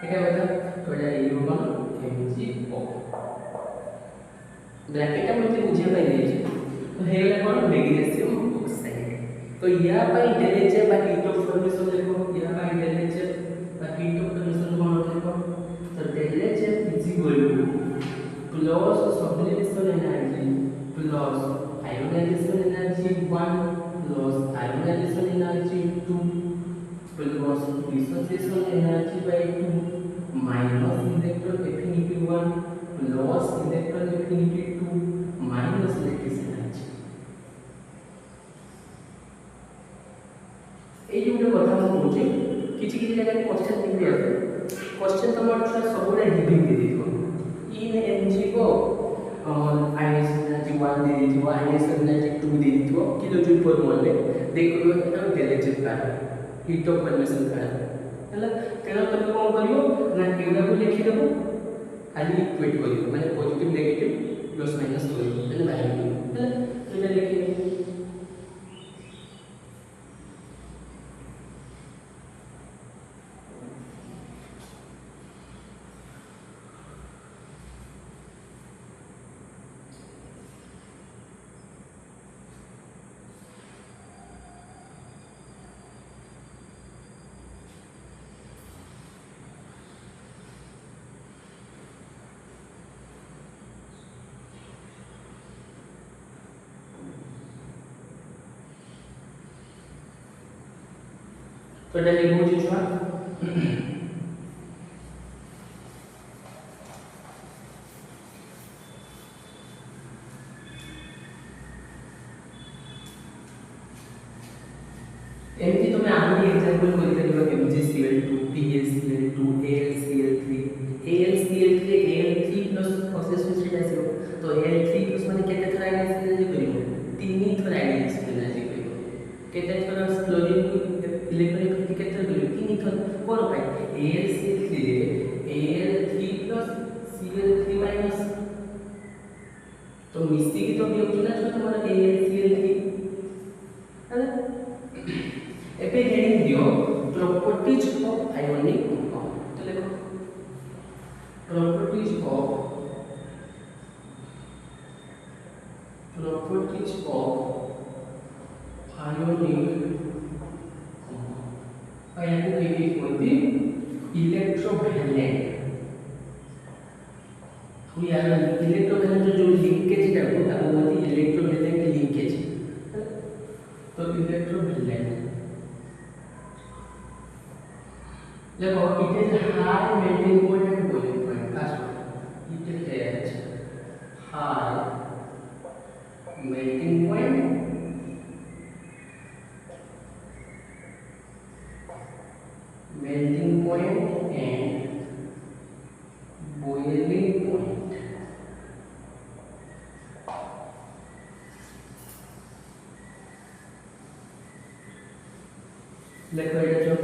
এটা বলতে তো এটা ইলেকট্রন MgO ব্র্যাকেটটা মধ্যে বুঝিয়ে পাই দিয়েছি তো হেগলা কোন ম্যাগনেসিয়াম অক্সাইড तो यहां पर temperature by heat of formation देखो यहां पर temperature by heat of formation कौन देखो तो temperature is equal to plus sublimation energy plus ionisation energy 1 plus ionisation energy 2 plus dissociation energy by 2 minus electron affinity 1 plus electron affinity 2 minus lattice energy এই যে কথা ठीक जगह question लिख दिया क्वेश्चन तुम्हारा छुआ सबुरा गिविंग दे दिथो इन एनजीओ आईएस एनर्जी 1 दे दिथो आईएस एनर्जी 2 दे दिथो किलो जूल पर मोल में देखो एटा डेलेटेड कार्ड हीट ऑफ कन्वेक्शन कार्ड हला तेना तुम कोन करियो ना एटा को लिखि देबो खाली इक्वेट करियो माने पॉजिटिव नेगेटिव प्लस माइनस करियो माने वैल्यू हला एटा लिखि तो एटा लिखो छुआ एमती तुम्हें आगे एग्जांपल करि परिबो MgCl2 PaCl2 AlCl3 AlCl3 Al3 plus process में आसीबो तो Al3 प्लस माने केते थरा एनर्जी करिवो 3 थरा एनर्जी करिवो केते थरा क्लोरीन को इलेक्ट्रॉनिक केते करिवो 3 थरा कोन पाए AlCl3 Al3 plus Cl3 minus तो मिस्सी की तो भी होना चाहिए तुम्हारा AlCl3 है एपे हेडिंग दियो प्रॉपर्टीज ऑफ आयोनिक कंपाउंड तो लिखो प्रॉपर्टीज ऑफ आयोनिक कंपाउंड आया को कही कोणती इलेक्ट्रोवैलेंट तो यार इलेक्ट्रोवैलेंट जो लिंकेज है वो बोलती इलेक्ट्रोवैलेंट लिंकेज तो इलेक्ट्रोवैलेंट देखो it is high melting point and boiling point first it has high melting point and boiling point देखो ये जो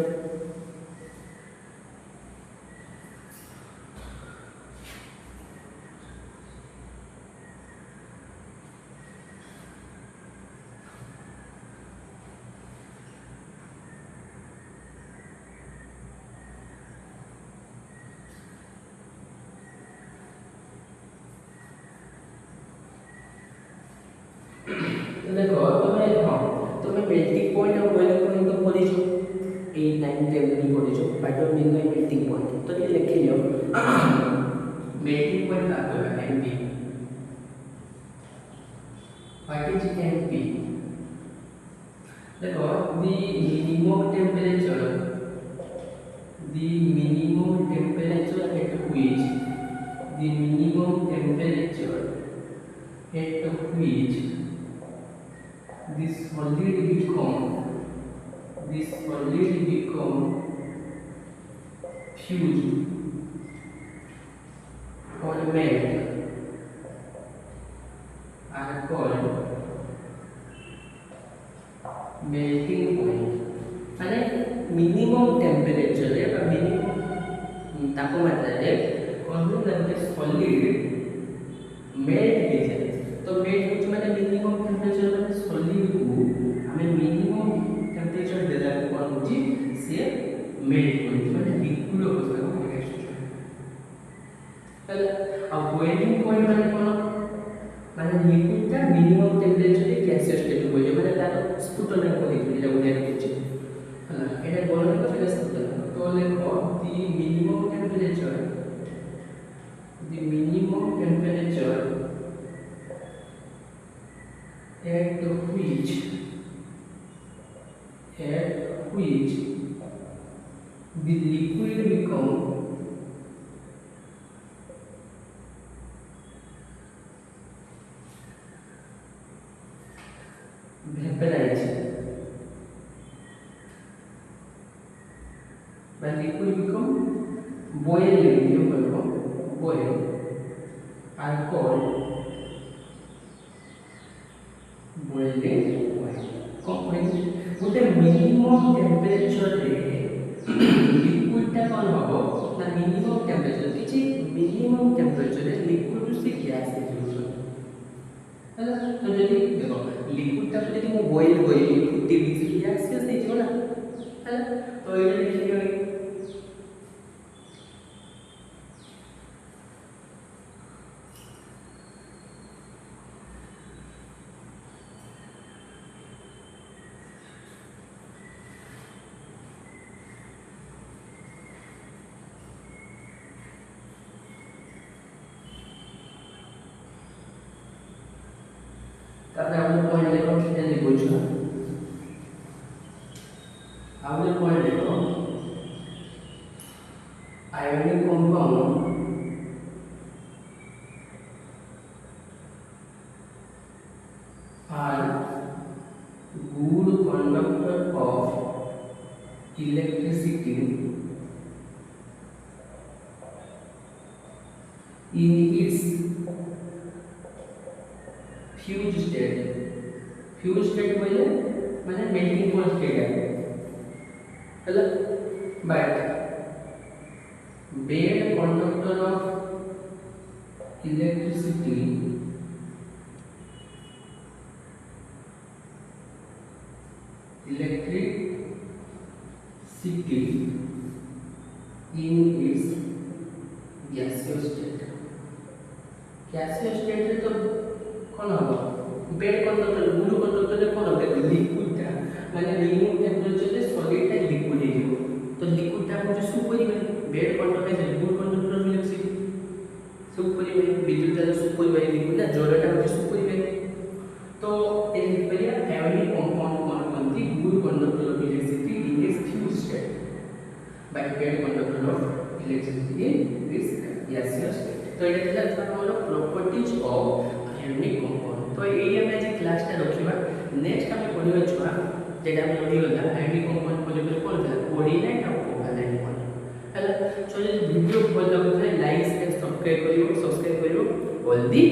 देखो तुम्हें मेल्टिंग पॉइंट और बॉइलिंग पॉइंट तो पढ़ी जो 8 9 10 नहीं पढ़ी जो but mean by melting point तो ये लिख लियो मेल्टिंग पॉइंट का होगा एमपी व्हाट इज एमपी देखो the minimum temperature at which this solid become fused or melt are called melting point माने मिनिमम टेम्परेचर रे बा मिनिमम तापमात्रा रे कोन होता सॉलिड मेल्ट हो जाए तो मेल्ट होच माने मिनिमम टेम्परेचर माने सॉलिड को हमें मिनिमम टेम्परेचर देला कोन होची से मेल्ट होच माने लिक्विड अवस्था को नेक्स्ट चल अब बॉइलिंग पॉइंट माने कोन माने लिक्विड का मिनिमम टेम्परेचर रे गैसियस स्टेट हो जाए माने तार स्फुटन को देखि जे उड़े होची हला एटा बोलन को सेटा स्फुटन तो लेखो the minimum temperature at which the liquid become vaporized liquid become boiling, you know, boil are called boiling point. ଗୋଟେ ମିନିମମ୍ ଟେମ୍ପରେଚରରେ লিকুইডটা কোন হবো না মিনিমম টেম্পারেচার কিছু মিনিমম টেম্পারেচারে লিকুইড সে গ্যাস ହେଇଯିବ ହେଲା ତ ଯଦି ଦେଖ লিকুইডটা ଯଦି ମୁଁ ବଏଲ କରିବି ଫୁଟିବି ସେ ଗ୍ୟାସ୍ ହେଇଯିବ ନା ହେଲା ତ ଏଇଟା ଦେଖିବା তারপরে আমাদের পয়েন্ট লেখো এটা লিখো আমাদের পয়েন্ট লেখো ionic compound are good conductor of electricity in its fused state. Fused state মানে melting point state है hello but bad conductor of electricity in its gaseous state. Gaseous state रे तो कौन होगा बेड कंडक्टर गुड कंडक्टर रे कौन होगा liquid टा माने मिनिमम टेंपरेचर रे सॉलिड टा लिक्विड हे जिवो तो लिक्विड टा को सुपर ही बेड कंडक्टर रे गुड कंडक्टर रे लिक्विड सुपर ही विद्युत टा सुपर ही लिक्विड ना जोड़ा टा को सुपर ही तो ए लिक्विड आयोनिक कंपाउंड कौन बनती good conductor of electricity in its fuse state by bad conductor of electricity in this gaseous state तो এটা ଥିଲା তোমার প্রপার্টিজ অফ আয়নিক কম্পাউন্ড তো এই আমরা যে ক্লাসটা রখিবা নেক্সট আমি পড়িবা ছুয়া যেটা আমি রহিগলা আয়নিক কম্পাউন্ড পড়িবা কোন ଥିଲା কোঅর্ডিনেট আর কোভালেন্ট বন্ড ହେଲା সো যদি ভিডিও ভাল লাগুଥାଏ লাইক এন্ড সাবস্ক্রাইব করিও অল দি